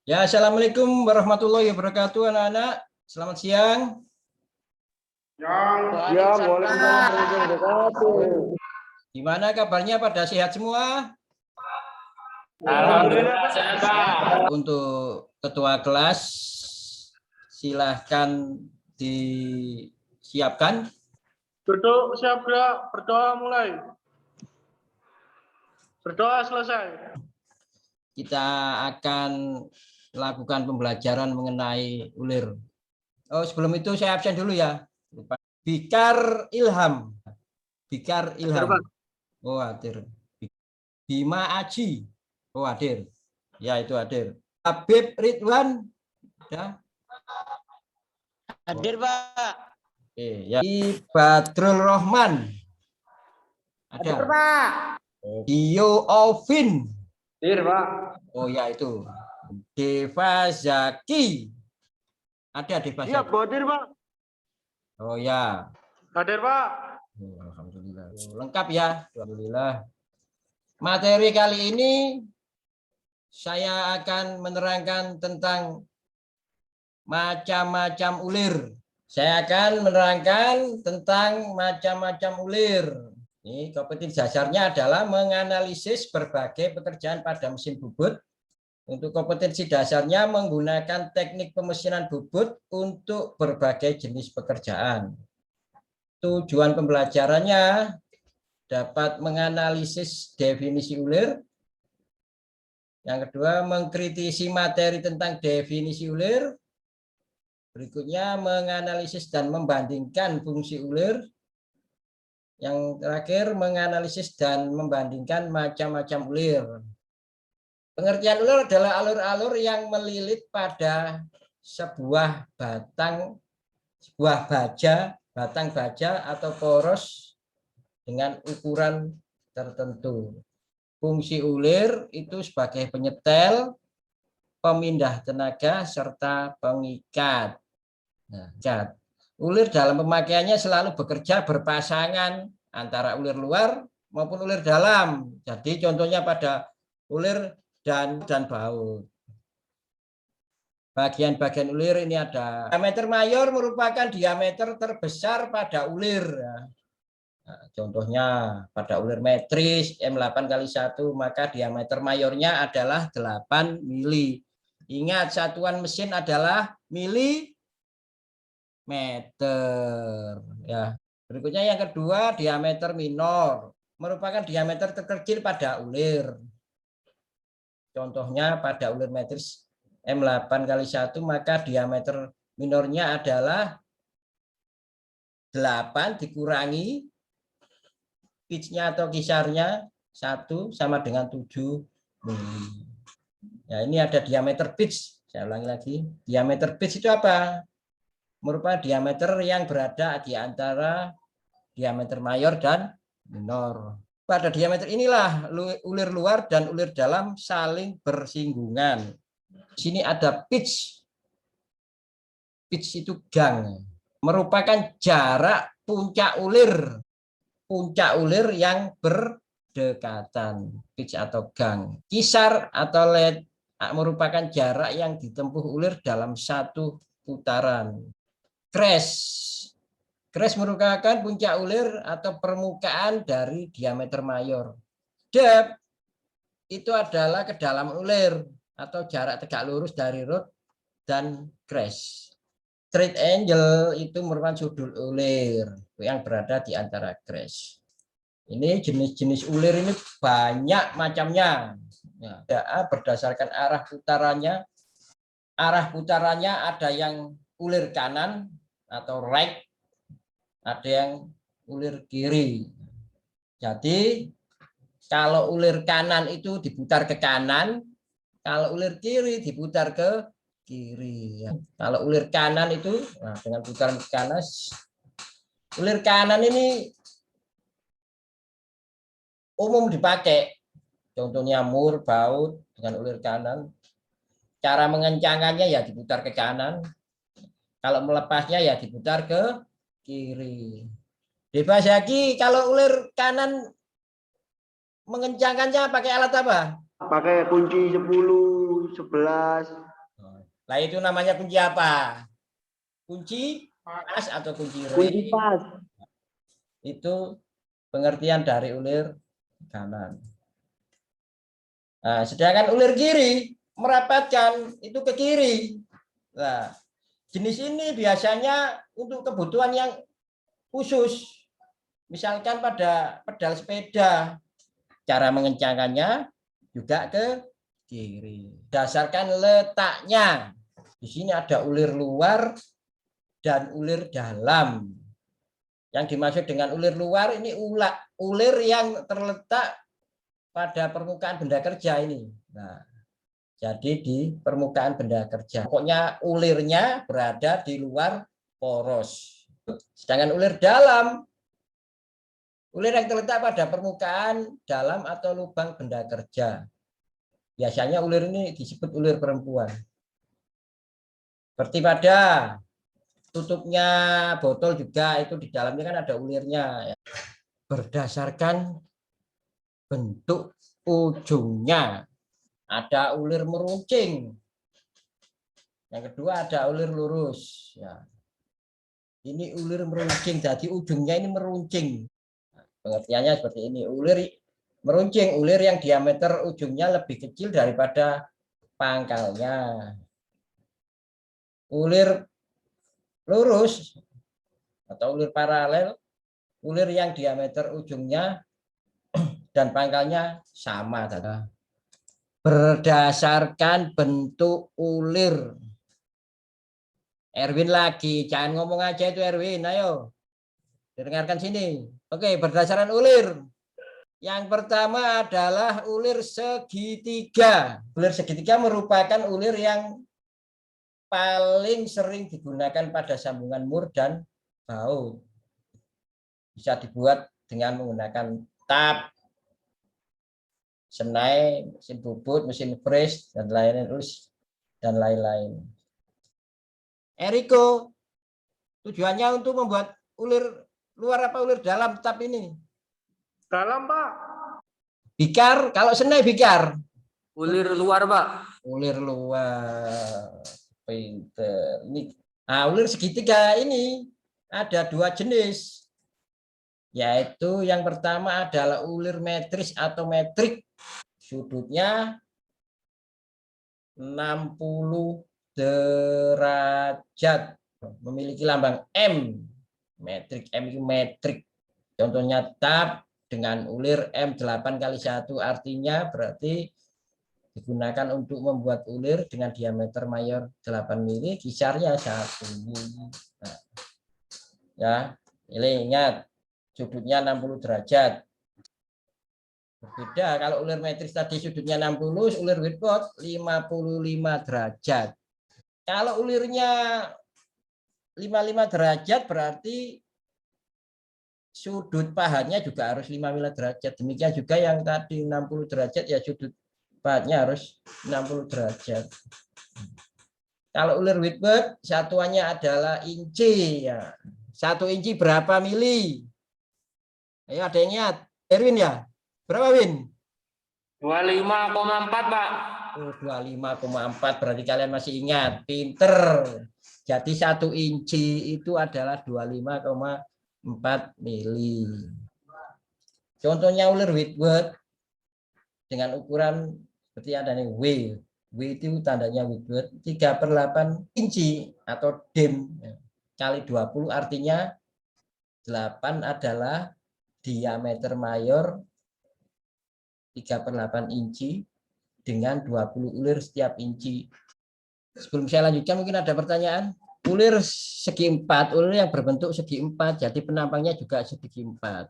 Ya, assalamualaikum warahmatullahi wabarakatuh, anak-anak. Selamat siang. Ya, waalaikumsalam warahmatullahi wabarakatuh. Gimana kabarnya? Pada sehat semua? Alhamdulillah, Pak. Untuk ketua kelas, silahkan disiapkan. Duduk siap gerak, berdoa mulai. Berdoa selesai. Kita akan lakukan pembelajaran mengenai ulir. Oh, sebelum itu saya absen dulu ya. Bikar Ilham. Bikar Ilham. Oh, hadir. Bima Aji. Oh, hadir. Ya, itu hadir. Habib Ridwan. Ya. Hadir, Pak. Oke, ya. Badrul Rahman. Ada. Hadir, Pak. Dio Ovin. Hadir, Pak. Oh ya, itu. Deva Zaki. Ada Deva Siap, Zaki. hadir, Pak. Oh ya. Hadir, Pak. Oh, alhamdulillah. Lengkap ya. Alhamdulillah. Materi kali ini saya akan menerangkan tentang macam-macam ulir. Saya akan menerangkan tentang macam-macam ulir. Ini kompetensi dasarnya adalah menganalisis berbagai pekerjaan pada mesin bubut. Untuk kompetensi dasarnya menggunakan teknik pemesinan bubut untuk berbagai jenis pekerjaan. Tujuan pembelajarannya dapat menganalisis definisi ulir. Yang kedua, mengkritisi materi tentang definisi ulir. Berikutnya, menganalisis dan membandingkan fungsi ulir. Yang terakhir, menganalisis dan membandingkan macam-macam ulir. Pengertian ulir adalah alur-alur yang melilit pada sebuah batang baja atau poros dengan ukuran tertentu. Fungsi ulir itu sebagai penyetel, pemindah tenaga, serta pengikat. Nah, ulir dalam pemakaiannya selalu bekerja berpasangan antara ulir luar maupun ulir dalam. Jadi contohnya pada ulir dan baut. Bagian-bagian ulir ini ada diameter mayor merupakan diameter terbesar pada ulir. Nah, contohnya pada ulir metris M8x1 maka diameter mayornya adalah 8 mili. Ingat satuan mesin adalah milimeter. Ya. Berikutnya yang kedua diameter minor merupakan diameter terkecil pada ulir. Contohnya pada ulir metris M8x1 maka diameter minornya adalah 8 dikurangi pitch-nya atau kisarnya 1 sama dengan 7 mili. Ya, ini ada diameter pitch. Saya ulangi lagi. Diameter pitch itu apa? Merupakan diameter yang berada di antara diameter mayor dan minor. Pada diameter inilah ulir luar dan ulir dalam saling bersinggungan. Di sini ada pitch. Pitch itu gang. Merupakan jarak puncak ulir yang berdekatan, pitch atau gang. Kisar atau lead merupakan jarak yang ditempuh ulir dalam satu putaran. Crash merupakan puncak ulir atau permukaan dari diameter mayor. Depth itu adalah kedalaman ulir atau jarak tegak lurus dari root dan crash. Straight angle itu merupakan sudut ulir yang berada di antara crash. Ini jenis-jenis ulir ini banyak macamnya. Ya, berdasarkan arah putarannya. Arah putarannya ada yang ulir kanan atau right, ada yang ulir kiri. Jadi kalau ulir kanan itu diputar ke kanan, kalau ulir kiri diputar ke kiri. Kalau ulir kanan itu dengan putaran ke kanan, ulir kanan ini umum dipakai. Contohnya mur, baut dengan ulir kanan. Cara mengencangkannya ya diputar ke kanan. Kalau melepasnya ya diputar ke kiri. Deva Zaki, kalau ulir kanan mengencangkannya pakai alat apa? Pakai kunci 10, 11. Nah, itu namanya kunci apa? Kunci pas atau kunci re? Kunci pas. Itu pengertian dari ulir kanan. Nah, sedangkan ulir kiri merapatkan itu ke kiri. Nah, jenis ini biasanya untuk kebutuhan yang khusus. Misalkan pada pedal sepeda, cara mengencangkannya juga ke kiri. Berdasarkan letaknya. Di sini ada ulir luar dan ulir dalam. Yang dimaksud dengan ulir luar ini ulir yang terletak pada permukaan benda kerja ini. Nah, jadi di permukaan benda kerja. Pokoknya ulirnya berada di luar poros. Sedangkan ulir dalam, ulir yang terletak pada permukaan dalam atau lubang benda kerja. Biasanya ulir ini disebut ulir perempuan. Seperti pada tutupnya botol juga itu di dalamnya kan ada ulirnya. Berdasarkan bentuk ujungnya. Ada ulir meruncing. Yang kedua ada ulir lurus. Ya. Ini ulir meruncing, jadi ujungnya ini meruncing. Pengertiannya seperti ini. Ulir meruncing, ulir yang diameter ujungnya lebih kecil daripada pangkalnya. Ulir lurus atau ulir paralel, ulir yang diameter ujungnya dan pangkalnya sama. Berdasarkan bentuk ulir. Erwin lagi, jangan ngomong aja itu Erwin, ayo. Dengarkan sini. Oke, berdasarkan ulir. Yang pertama adalah ulir segitiga. Ulir segitiga merupakan ulir yang paling sering digunakan pada sambungan mur dan baut. Bisa dibuat dengan menggunakan tap, senai, mesin bubut, mesin fresh, dan lain-lain. Eriko, tujuannya untuk membuat ulir luar apa ulir dalam tap ini? Dalam, Pak. Bikar, kalau senai bikar. Ulir luar, Pak. Ulir luar. Pinter. Ini, ulir segitiga ini ada dua jenis. Yaitu yang pertama adalah ulir metris atau metrik. Sudutnya 60 derajat. Memiliki lambang M. Metrik, M itu metrik. Contohnya tap dengan ulir M8x1 artinya berarti digunakan untuk membuat ulir dengan diameter mayor 8 mili, kisarnya 1 mili. Nah, ya, ini ingat sudutnya 60 derajat. Berbeda kalau ulir metris tadi sudutnya 60, ulir Whitworth 55 derajat. Kalau ulirnya 55 derajat berarti sudut pahatnya juga harus 55 derajat. Demikian juga yang tadi 60 derajat ya sudut pahatnya harus 60 derajat. Kalau ulir Whitworth satuannya adalah inci ya. 1 inci berapa mili? Ayo ada yang ingat? Erwin ya? Berapa Win? 25,4, Pak. Oh, 25,4 berarti kalian masih ingat. Pinter. Jadi 1 inci itu adalah 25,4 mili. Contohnya ulir Whitworth dengan ukuran seperti ada nih W. W itu tandanya Whitworth 3/8 inci atau dim. Kali 20 artinya 8 adalah diameter mayor 3/8 inci dengan 20 ulir setiap inci. Sebelum saya lanjutkan mungkin ada pertanyaan. Ulir segi 4, ulir yang berbentuk segi 4, jadi penampangnya juga segi 4.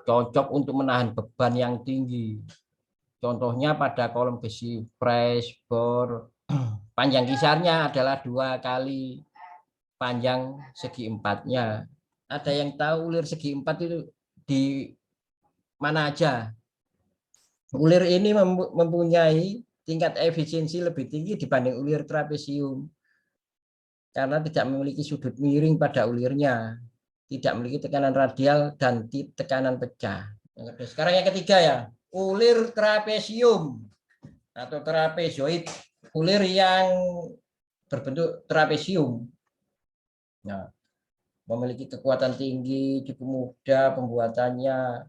Cocok untuk menahan beban yang tinggi. Contohnya pada kolom besi fresh, bor, panjang kisarnya adalah 2 kali panjang segi 4-nya. Ada yang tahu ulir segi 4 itu di mana aja? Ulir ini mempunyai tingkat efisiensi lebih tinggi dibanding ulir trapesium. Karena tidak memiliki sudut miring pada ulirnya. Tidak memiliki tekanan radial dan tekanan pecah. Sekarang yang ketiga ya. Ulir trapesium atau trapezoid. Ulir yang berbentuk trapesium. Nah, memiliki kekuatan tinggi, cukup mudah pembuatannya.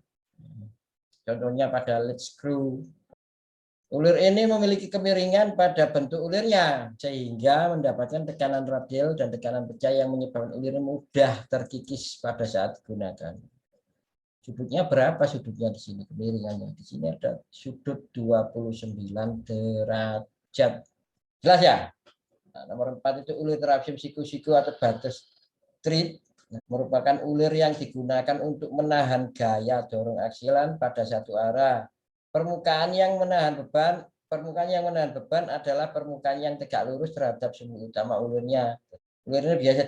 Contohnya pada lead screw. Ulir ini memiliki kemiringan pada bentuk ulirnya, sehingga mendapatkan tekanan radial dan tekanan pecah yang menyebabkan ulir mudah terkikis pada saat digunakan. Sudutnya berapa sudutnya di sini? Kemiringannya di sini ada sudut 29 derajat. Jelas ya? Nah, nomor 4 itu ulir trapesium siku-siku atau batas treat, merupakan ulir yang digunakan untuk menahan gaya dorong aksialan pada satu arah. Permukaan yang menahan beban adalah permukaan yang tegak lurus terhadap sumbu utama ulirnya. Ulir ini biasa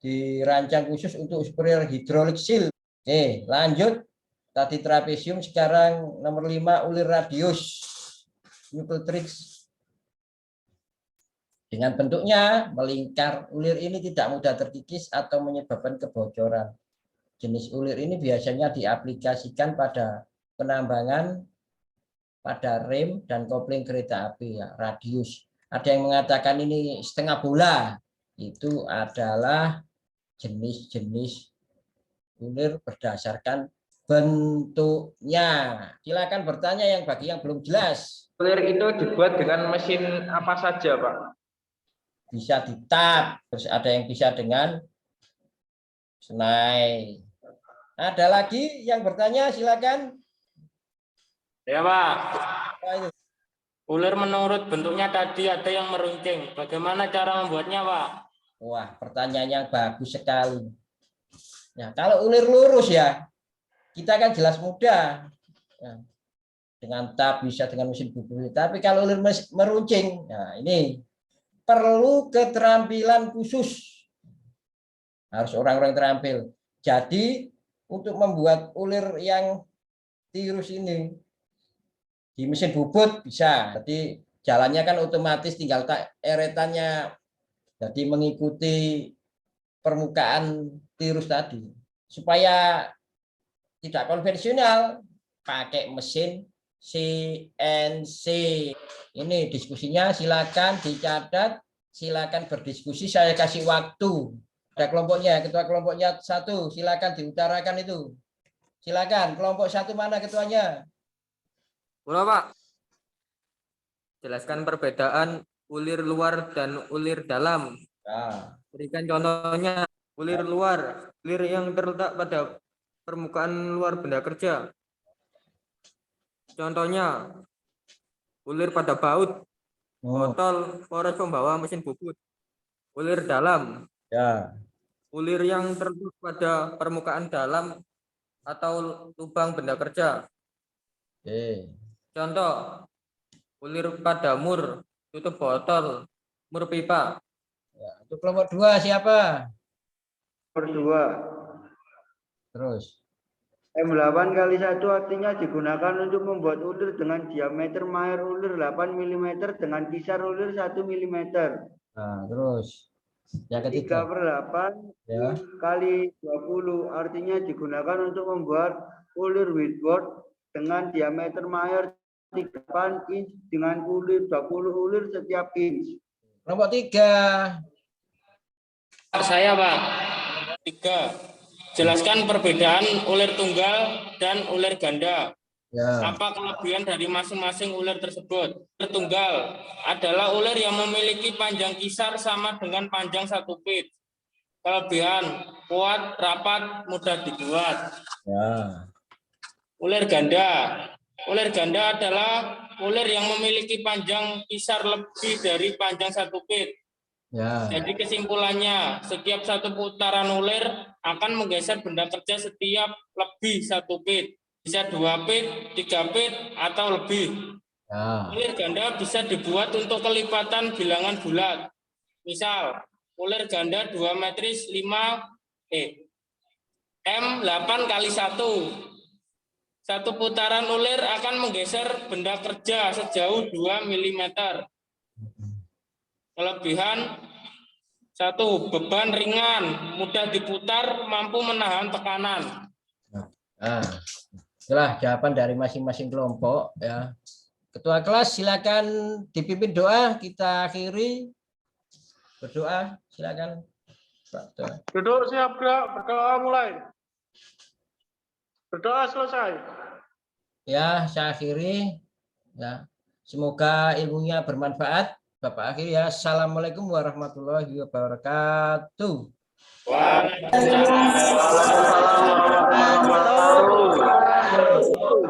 dirancang khusus untuk superior hidrolik seal. Oke, lanjut. Tadi trapesium, sekarang nomor 5 ulir radius Nucleatrix. Dengan bentuknya melingkar, ulir ini tidak mudah terkikis atau menyebabkan kebocoran. Jenis ulir ini biasanya diaplikasikan pada penambangan, pada rem dan kopling kereta api, ya, radius. Ada yang mengatakan ini setengah bola. Itu adalah jenis-jenis ulir berdasarkan bentuknya. Silakan bertanya yang bagi yang belum jelas. Ulir itu dibuat dengan mesin apa saja, Pak? Bisa ditap, terus ada yang bisa dengan senai. Ada lagi yang bertanya, silakan. Ya, Pak. Nah, itu. Ulir menurut bentuknya tadi ada yang meruncing. Bagaimana cara membuatnya, Pak? Wah, pertanyaan yang bagus sekali. Nah, kalau ulir lurus ya, kita kan jelas mudah. Nah, dengan tap bisa dengan mesin bubur. Tapi kalau ulir meruncing, nah ini perlu keterampilan khusus. Harus orang-orang terampil. Jadi untuk membuat ulir yang tirus ini di mesin bubut bisa. Jadi jalannya kan otomatis, tinggal tak eretannya. Jadi mengikuti permukaan tirus tadi. Supaya tidak konvensional, pakai mesin CNC. Ini diskusinya, silakan dicatat, silakan berdiskusi, saya kasih waktu. Ada kelompoknya, ketua kelompoknya 1, silakan diutarakan itu. Silakan, kelompok 1 mana ketuanya? Boleh, Pak. Jelaskan perbedaan ulir luar dan ulir dalam. Nah, Berikan contohnya. Ulir luar, ulir yang terletak pada permukaan luar benda kerja. Contohnya, ulir pada baut, botol, poros pembawa mesin bubut. Ulir dalam, ya. ulir yang terletak pada permukaan dalam atau lubang benda kerja. Oke. Contoh, ulir pada mur, tutup botol, mur pipa. Ya, untuk kelompok 2 siapa? Nomor 2. Terus. M8 kali 1 artinya digunakan untuk membuat ulir dengan diameter mahir ulir 8 mm dengan kisar ulir 1 mm. Nah, terus. Yang 3 ketiga. per 8 Ya. kali 20 artinya digunakan untuk membuat ulir wheatboard dengan diameter mahir 8 inch dengan ulir 20 ulir setiap inch. Kelompok 3. Saya, Pak. 3. Jelaskan perbedaan ulir tunggal dan ulir ganda. Ya. Apa kelebihan dari masing-masing ulir tersebut? Ulir tunggal adalah ulir yang memiliki panjang kisar sama dengan panjang 1 feet. Kelebihan kuat, rapat, mudah dibuat. Ya. Ulir ganda. Ulir ganda adalah ulir yang memiliki panjang kisar lebih dari panjang 1 feet. Ya. Jadi kesimpulannya, setiap satu putaran ulir akan menggeser benda kerja setiap lebih 1 feet. Bisa 2 feet, 3 feet, atau lebih. Ya. Ulir ganda bisa dibuat untuk kelipatan bilangan bulat. Misal, ulir ganda 2 metris 5 M8 kali 1. Satu putaran ulir akan menggeser benda kerja sejauh 2 mm. Kelebihan 1. Beban ringan, mudah diputar, mampu menahan tekanan. Nah, itulah jawaban dari masing-masing kelompok ya. Ketua kelas silakan dipimpin doa, kita akhiri. Berdoa, silakan. Pak Doa. Duduk siap gerak, berdoa mulai. Berdoa selesai. Ya, saya akhiri. Ya, semoga ilmunya bermanfaat. Bapak akhir ya. Assalamualaikum warahmatullahi wabarakatuh. Waalaikumsalam. Waalaikumsalam warahmatullahi wabarakatuh.